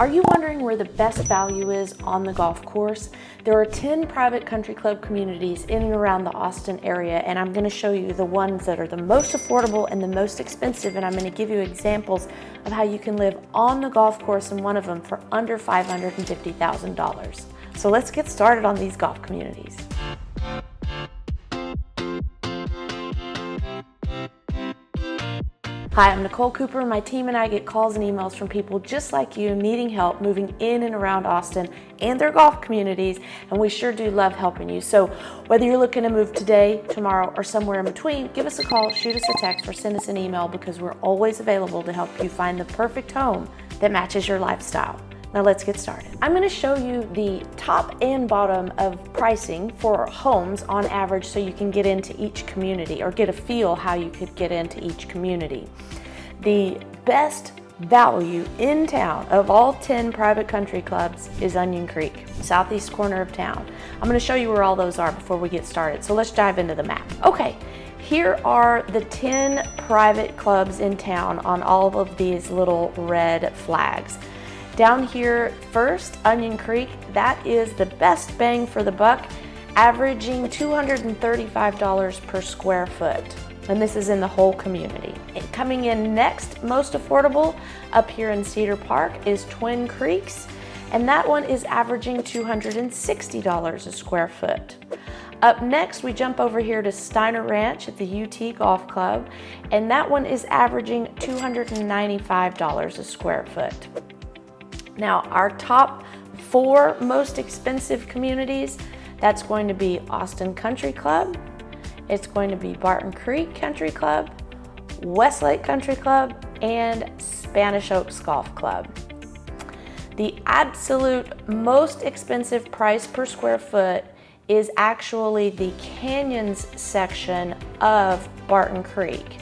Are you wondering where the best value is on the golf course? There are 10 private country club communities in and around the Austin area, and I'm going to show you the ones that are the most affordable and the most expensive, and I'm going to give you examples of how you can live on the golf course in one of them for under $550,000. So let's get started on these golf communities. Hi, I'm Nicole Cooper. My team and I get calls and emails from people just like you needing help moving in and around Austin and their golf communities, and we sure do love helping you. So whether you're looking to move today, tomorrow, or somewhere in between, give us a call, shoot us a text, or send us an email because we're always available to help you find the perfect home that matches your lifestyle. Now let's get started. I'm going to show you the top and bottom of pricing for homes on average so you can get into each community or get a feel how you could get into each community. The best value in town of all 10 private country clubs is Onion Creek, southeast corner of town. I'm going to show you where all those are before we get started. So let's dive into the map. Okay, here are the 10 private clubs in town on all of these little red flags. Down here first, Onion Creek, that is the best bang for the buck, averaging $235 per square foot. And this is in the whole community. And coming in next, most affordable, up here in Cedar Park, is Twin Creeks. And that one is averaging $260 a square foot. Up next, we jump over here to Steiner Ranch at the UT Golf Club. And that one is averaging $295 a square foot. Now, our top 4 most expensive communities, that's going to be Austin Country Club, it's going to be Barton Creek Country Club, Westlake Country Club, and Spanish Oaks Golf Club. The absolute most expensive price per square foot is actually the Canyons section of Barton Creek.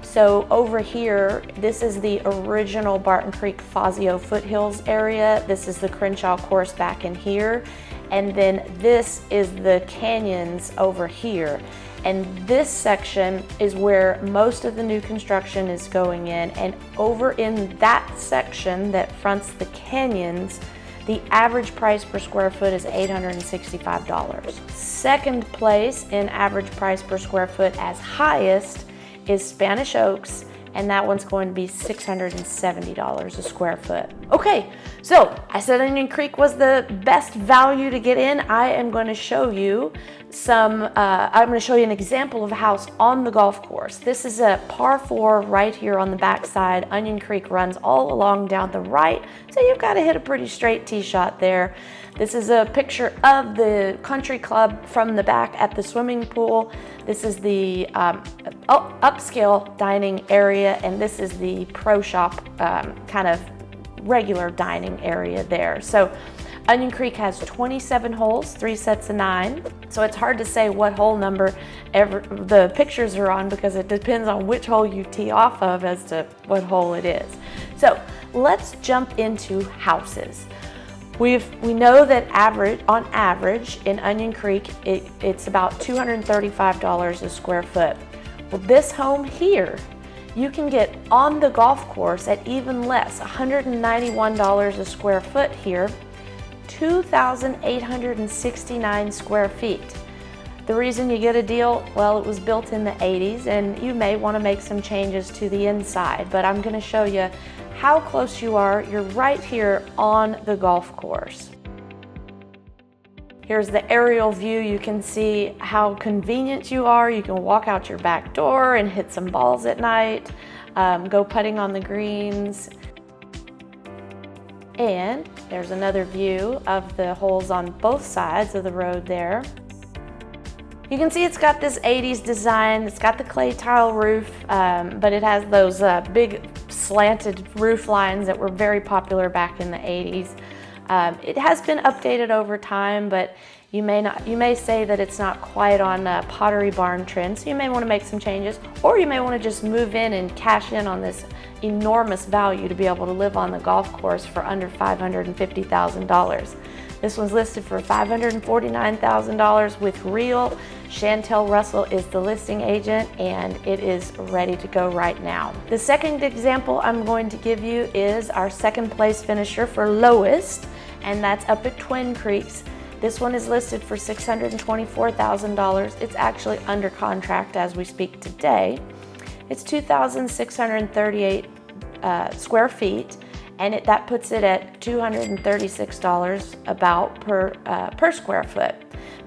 So over here, this is the original Barton Creek Fazio Foothills area. This is the Crenshaw course back in here. And then this is the canyons over here. And this section is where most of the new construction is going in. And over in that section that fronts the canyons, the average price per square foot is $865. Second place in average price per square foot as highest is Spanish Oaks, and that one's going to be $670 a square foot. Okay, so I said Onion Creek was the best value to get in. I am going to show you an example of a house on the golf course. This is a par 4 right here on the backside. Onion Creek runs all along down the right, so you've got to hit a pretty straight tee shot there. This is a picture of the country club from the back at the swimming pool. This is the upscale dining area, and this is the pro shop kind of regular dining area there. So Onion Creek has 27 holes, 3 sets of 9. So it's hard to say what hole number the pictures are on because it depends on which hole you tee off of as to what hole it is. So let's jump into houses. We know that on average in Onion Creek, it's about $235 a square foot. Well, this home here, you can get on the golf course at even less, $191 a square foot here, 2,869 square feet. The reason you get a deal, well, it was built in the 80s and you may want to make some changes to the inside, but I'm going to show you how close you are. You're right here on the golf course. Here's the aerial view. You can see how convenient you are. You can walk out your back door and hit some balls at night, go putting on the greens. And there's another view of the holes on both sides of the road there. You can see it's got this 80s design. It's got the clay tile roof, but it has those big slanted roof lines that were very popular back in the 80s. It has been updated over time, but You may say that it's not quite on Pottery Barn trend, so you may want to make some changes, or you may want to just move in and cash in on this enormous value to be able to live on the golf course for under $550,000. This one's listed for $549,000 with real. Chantel Russell is the listing agent, and it is ready to go right now. The second example I'm going to give you is our second place finisher for lowest, and that's up at Twin Creeks. This one is listed for $624,000. It's actually under contract as we speak today. It's 2,638 square feet, and that puts it at $236 about per square foot.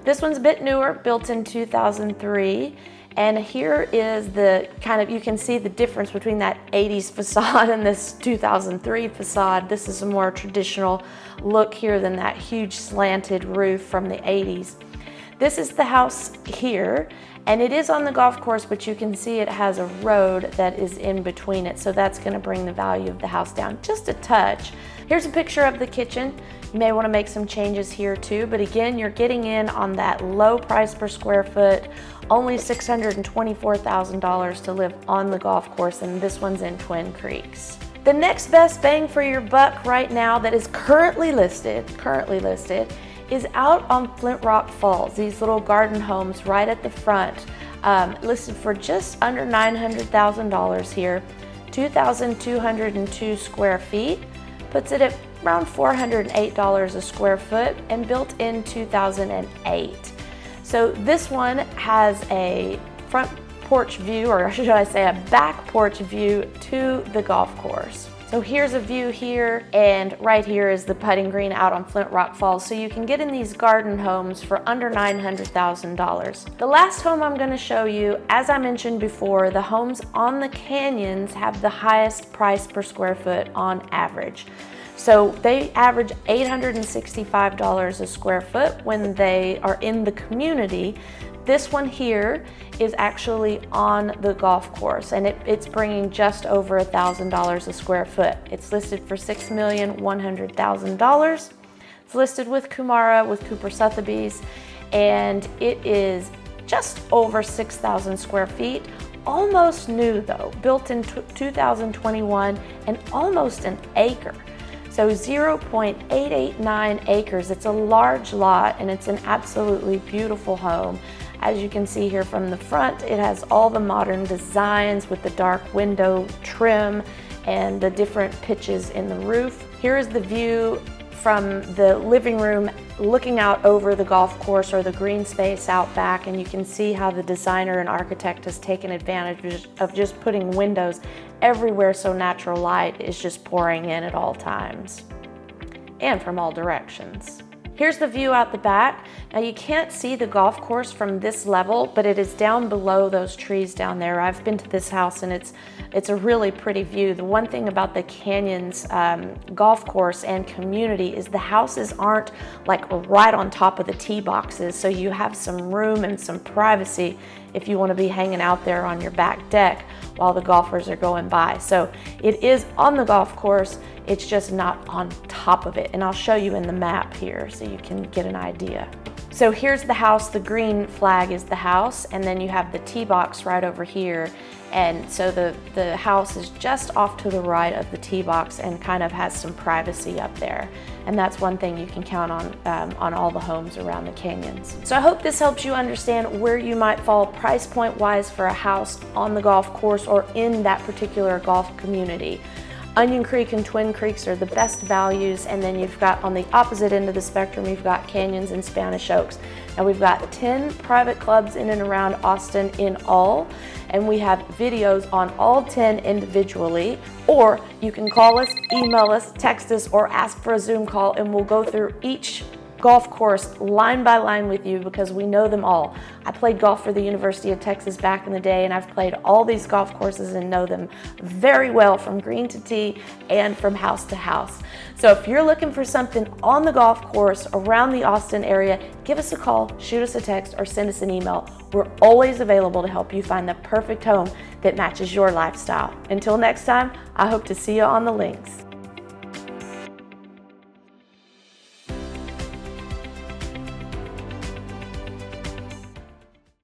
This one's a bit newer, built in 2003. And here is the you can see the difference between that 80s facade and this 2003 facade. This is a more traditional look here than that huge slanted roof from the 80s. This is the house here, and it is on the golf course, but you can see it has a road that is in between it, so that's going to bring the value of the house down just a touch. Here's a picture of the kitchen. You may want to make some changes here too, but again, you're getting in on that low price per square foot, only $624,000 to live on the golf course, and this one's in Twin Creeks. The next best bang for your buck right now that is currently listed is out on Flint Rock Falls. These little garden homes right at the front, listed for just under $900,000 here, 2,202 square feet, puts it at around $408 a square foot, and built in 2008. So this one has a front porch view, or should I say a back porch view to the golf course. So here's a view here, and right here is the putting green out on Flint Rock Falls. So you can get in these garden homes for under $900,000. The last home I'm going to show you, as I mentioned before, the homes on the canyons have the highest price per square foot on average. So they average $865 a square foot when they are in the community. This one here is actually on the golf course, and it's bringing just over $1,000 a square foot. It's listed for $6,100,000. It's listed with Kumara, with Cooper Sotheby's, and it is just over 6,000 square feet. Almost new though, built in 2021, and almost an acre. So 0.889 acres. It's a large lot, and it's an absolutely beautiful home. As you can see here from the front, it has all the modern designs with the dark window trim and the different pitches in the roof. Here is the view from the living room looking out over the golf course or the green space out back, and you can see how the designer and architect has taken advantage of just putting windows everywhere so natural light is just pouring in at all times and from all directions. Here's the view out the back. Now you can't see the golf course from this level, but it is down below those trees down there. I've been to this house, and it's a really pretty view. The one thing about the Canyons golf course and community is the houses aren't like right on top of the tee boxes, so you have some room and some privacy if you want to be hanging out there on your back deck while the golfers are going by. So it is on the golf course, it's just not on top of it. And I'll show you in the map here so you can get an idea. So here's the house, the green flag is the house, and then you have the tee box right over here. And so the house is just off to the right of the tee box and kind of has some privacy up there. And that's one thing you can count on all the homes around the canyons. So I hope this helps you understand where you might fall price point wise for a house on the golf course or in that particular golf community. Onion Creek and Twin Creeks are the best values, and then you've got on the opposite end of the spectrum, you've got Canyons and Spanish Oaks. Now we've got 10 private clubs in and around Austin in all, and we have videos on all 10 individually, or you can call us, email us, text us, or ask for a Zoom call, and we'll go through each golf course line by line with you because we know them all. I played golf for the University of Texas back in the day, and I've played all these golf courses and know them very well from green to tee and from house to house. So if you're looking for something on the golf course around the Austin area, give us a call, shoot us a text, or send us an email. We're always available to help you find the perfect home that matches your lifestyle. Until next time, I hope to see you on the links.